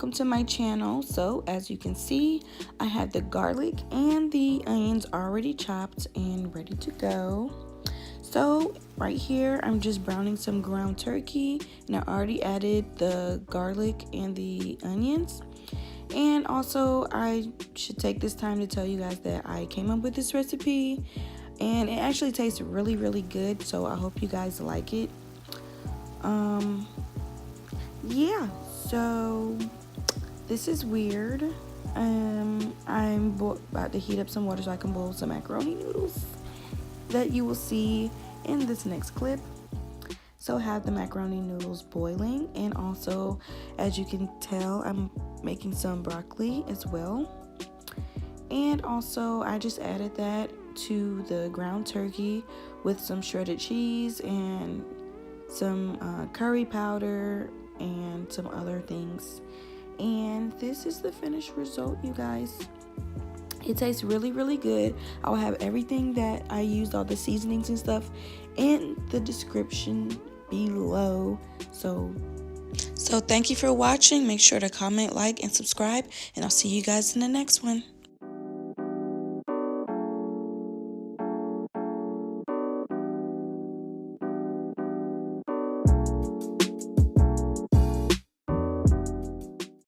welcome to my channel. So as you can see, I have the garlic and the onions already chopped and ready to go. So right here I'm just browning some ground turkey, and I already added the garlic and the onions. And also I should take this time to tell you guys that I came up with this recipe and it actually tastes really good, so I hope you guys like it. Yeah, so this is weird. I'm about to heat up some water so I can boil some macaroni noodles that you will see in this next clip. So have the macaroni noodles boiling, and also as you can tell I'm making some broccoli as well. And also I just added that to the ground turkey with some shredded cheese and some curry powder and some other things. And this is the finished result, you guys. It tastes really good. I'll have everything that I used, all the seasonings and stuff, in the description below. So thank you for watching. Make sure to comment, like, and subscribe, and I'll see you guys in the next one.